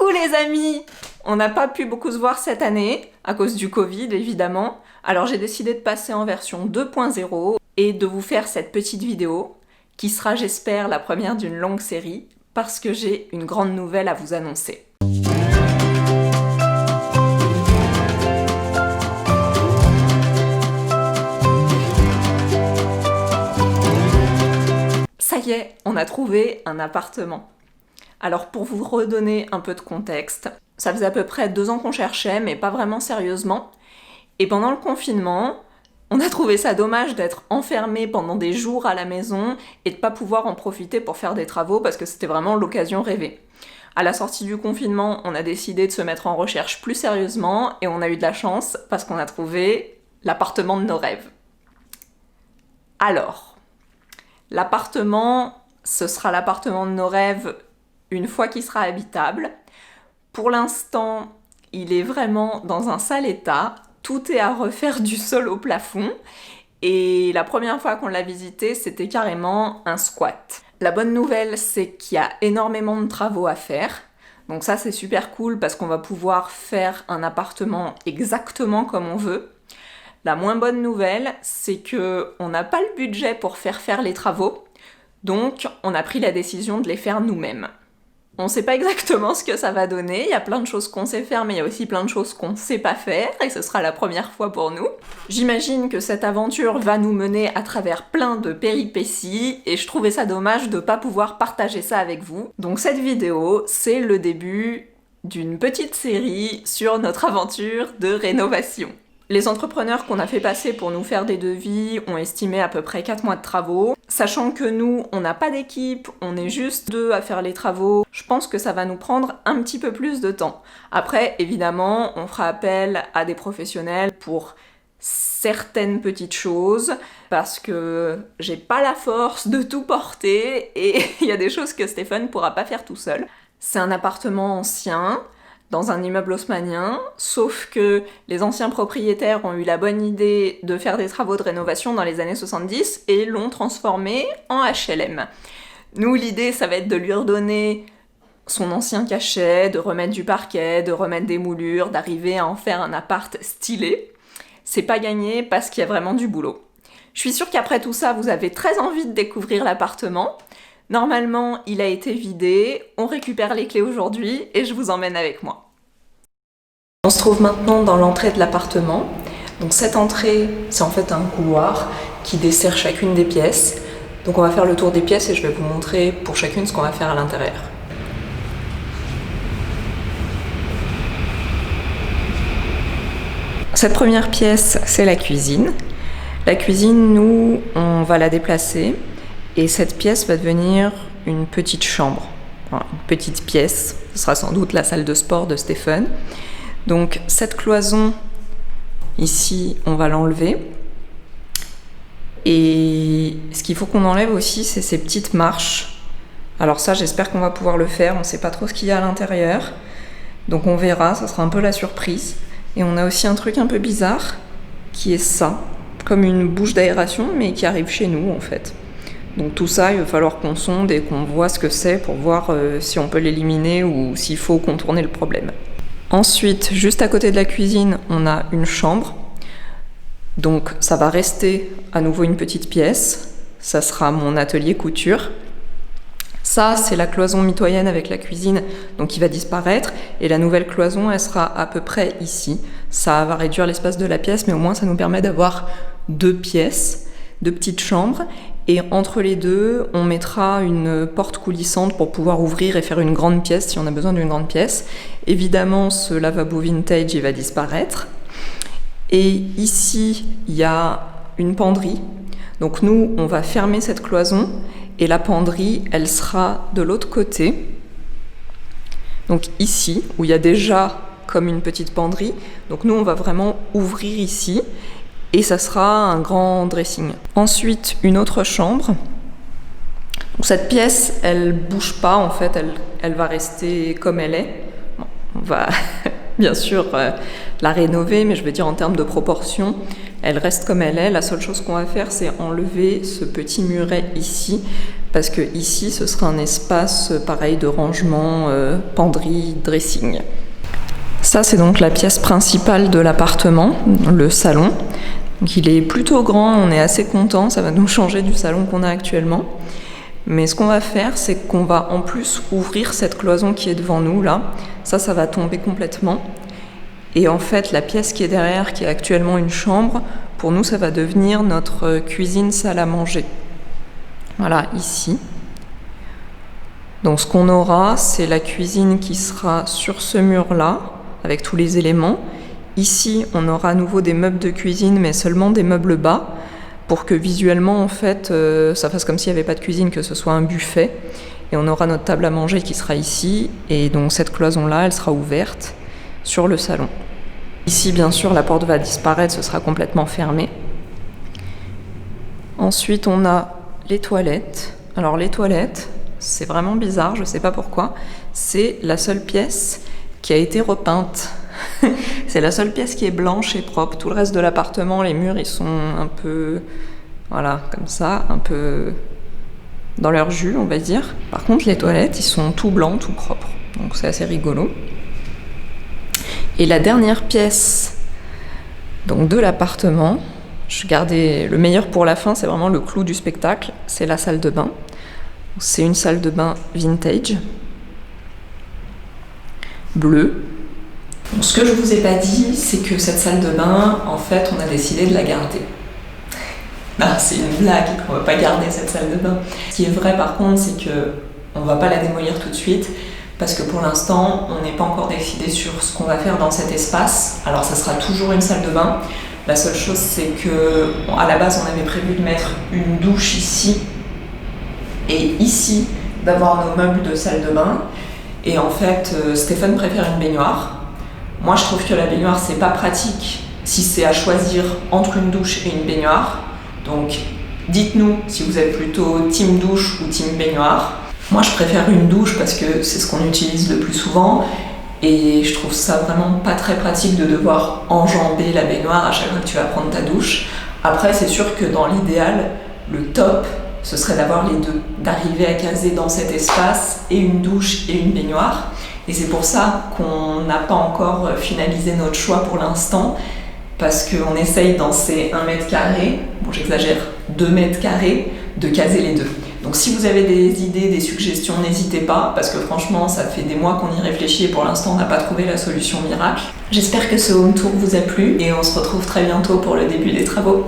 Coucou les amis! On n'a pas pu beaucoup se voir cette année, à cause du Covid évidemment. Alors j'ai décidé de passer en version 2.0 et de vous faire cette petite vidéo, qui sera j'espère la première d'une longue série, parce que j'ai une grande nouvelle à vous annoncer. Ça y est, on a trouvé un appartement. Alors pour vous redonner un peu de contexte, ça faisait à peu près 2 ans qu'on cherchait, mais pas vraiment sérieusement. Et pendant le confinement, on a trouvé ça dommage d'être enfermé pendant des jours à la maison et de pas pouvoir en profiter pour faire des travaux parce que c'était vraiment l'occasion rêvée. À la sortie du confinement, on a décidé de se mettre en recherche plus sérieusement et on a eu de la chance parce qu'on a trouvé l'appartement de nos rêves. Alors, l'appartement, ce sera l'appartement de nos rêves une fois qu'il sera habitable. Pour l'instant, il est vraiment dans un sale état. Tout est à refaire du sol au plafond. Et la première fois qu'on l'a visité, c'était carrément un squat. La bonne nouvelle, c'est qu'il y a énormément de travaux à faire. Donc ça, c'est super cool parce qu'on va pouvoir faire un appartement exactement comme on veut. La moins bonne nouvelle, c'est qu'on n'a pas le budget pour faire les travaux. Donc, on a pris la décision de les faire nous-mêmes. On sait pas exactement ce que ça va donner, il y a plein de choses qu'on sait faire, mais il y a aussi plein de choses qu'on sait pas faire, et ce sera la première fois pour nous. J'imagine que cette aventure va nous mener à travers plein de péripéties, et je trouvais ça dommage de pas pouvoir partager ça avec vous. Donc cette vidéo, c'est le début d'une petite série sur notre aventure de rénovation. Les entrepreneurs qu'on a fait passer pour nous faire des devis ont estimé à peu près 4 mois de travaux. Sachant que nous, on n'a pas d'équipe, on est juste 2 à faire les travaux, je pense que ça va nous prendre un petit peu plus de temps. Après, évidemment, on fera appel à des professionnels pour certaines petites choses, parce que j'ai pas la force de tout porter, et il y a des choses que Stéphane pourra pas faire tout seul. C'est un appartement ancien, dans un immeuble haussmannien, sauf que les anciens propriétaires ont eu la bonne idée de faire des travaux de rénovation dans les années 70 et l'ont transformé en HLM. Nous, l'idée, ça va être de lui redonner son ancien cachet, de remettre du parquet, de remettre des moulures, d'arriver à en faire un appart stylé. C'est pas gagné parce qu'il y a vraiment du boulot. Je suis sûre qu'après tout ça, vous avez très envie de découvrir l'appartement. Normalement, il a été vidé, on récupère les clés aujourd'hui et je vous emmène avec moi. On se trouve maintenant dans l'entrée de l'appartement. Donc cette entrée, c'est en fait un couloir qui dessert chacune des pièces. Donc on va faire le tour des pièces et je vais vous montrer pour chacune ce qu'on va faire à l'intérieur. Cette première pièce, c'est la cuisine. La cuisine, nous, on va la déplacer. Et cette pièce va devenir une petite chambre, enfin, une petite pièce. Ce sera sans doute la salle de sport de Stéphane. Donc cette cloison, ici, on va l'enlever. Et ce qu'il faut qu'on enlève aussi, c'est ces petites marches. Alors ça, j'espère qu'on va pouvoir le faire. On ne sait pas trop ce qu'il y a à l'intérieur. Donc on verra, ça sera un peu la surprise. Et on a aussi un truc un peu bizarre, qui est ça, comme une bouche d'aération, mais qui arrive chez nous, en fait. Donc tout ça, il va falloir qu'on sonde et qu'on voit ce que c'est pour voir si on peut l'éliminer ou s'il faut contourner le problème. Ensuite, juste à côté de la cuisine, on a une chambre. Donc ça va rester à nouveau une petite pièce. Ça sera mon atelier couture. Ça, c'est la cloison mitoyenne avec la cuisine, donc qui va disparaître. Et la nouvelle cloison, elle sera à peu près ici. Ça va réduire l'espace de la pièce, mais au moins ça nous permet d'avoir 2 pièces, 2 petites chambres. Et entre les deux, on mettra une porte coulissante pour pouvoir ouvrir et faire une grande pièce si on a besoin d'une grande pièce. Évidemment, ce lavabo vintage, il va disparaître. Et ici, il y a une penderie. Donc nous, on va fermer cette cloison et la penderie, elle sera de l'autre côté. Donc ici, où il y a déjà comme une petite penderie. Donc nous, on va vraiment ouvrir ici. Et ça sera un grand dressing. Ensuite, une autre chambre. Donc, cette pièce, elle bouge pas en fait, elle va rester comme elle est. Bon, on va bien sûr la rénover, mais je veux dire en termes de proportion, Elle reste comme elle est. La seule chose qu'on va faire, c'est enlever ce petit muret ici, parce que ici, ce sera un espace pareil de rangement, penderie, dressing. Ça, c'est donc la pièce principale de l'appartement, le salon. Donc, il est plutôt grand, on est assez content, ça va nous changer du salon qu'on a actuellement. Mais ce qu'on va faire, c'est qu'on va en plus ouvrir cette cloison qui est devant nous, là. Ça va tomber complètement. Et en fait, la pièce qui est derrière, qui est actuellement une chambre, pour nous, ça va devenir notre cuisine salle à manger. Voilà, ici. Donc ce qu'on aura, c'est la cuisine qui sera sur ce mur-là, avec tous les éléments. Ici, on aura à nouveau des meubles de cuisine, mais seulement des meubles bas, pour que visuellement, en fait, ça fasse comme s'il n'y avait pas de cuisine, que ce soit un buffet. Et on aura notre table à manger qui sera ici, et donc cette cloison-là, elle sera ouverte sur le salon. Ici, bien sûr, la porte va disparaître, ce sera complètement fermé. Ensuite, on a les toilettes. Alors les toilettes, c'est vraiment bizarre, je ne sais pas pourquoi. C'est la seule pièce qui a été repeinte. C'est la seule pièce qui est blanche et propre. Tout le reste de l'appartement, les murs, ils sont un peu, voilà, comme ça, un peu dans leur jus, on va dire. Par contre, les toilettes, ils sont tout blancs, tout propres. Donc c'est assez rigolo. Et la dernière pièce donc, de l'appartement, je gardais le meilleur pour la fin, c'est vraiment le clou du spectacle, c'est la salle de bain. C'est une salle de bain vintage, bleue. Donc, ce que je vous ai pas dit, c'est que cette salle de bain, en fait, on a décidé de la garder. C'est une blague, on va pas garder cette salle de bain. Ce qui est vrai par contre, c'est que on va pas la démolir tout de suite, parce que pour l'instant, on n'est pas encore décidé sur ce qu'on va faire dans cet espace. Alors ça sera toujours une salle de bain. La seule chose, c'est que à la base, on avait prévu de mettre une douche ici et ici, d'avoir nos meubles de salle de bain. Et en fait, Stéphane préfère une baignoire. Moi, je trouve que la baignoire, c'est pas pratique si c'est à choisir entre une douche et une baignoire. Donc, dites-nous si vous êtes plutôt team douche ou team baignoire. Moi, je préfère une douche parce que c'est ce qu'on utilise le plus souvent et je trouve ça vraiment pas très pratique de devoir enjamber la baignoire à chaque fois que tu vas prendre ta douche. Après, c'est sûr que dans l'idéal, le top, ce serait d'avoir les deux, d'arriver à caser dans cet espace et une douche et une baignoire. Et c'est pour ça qu'on n'a pas encore finalisé notre choix pour l'instant, parce qu'on essaye dans ces 1 mètre carré, bon j'exagère, 2 mètres carrés, de caser les deux. Donc si vous avez des idées, des suggestions, n'hésitez pas, parce que franchement, ça fait des mois qu'on y réfléchit et pour l'instant, on n'a pas trouvé la solution miracle. J'espère que ce home tour vous a plu et on se retrouve très bientôt pour le début des travaux.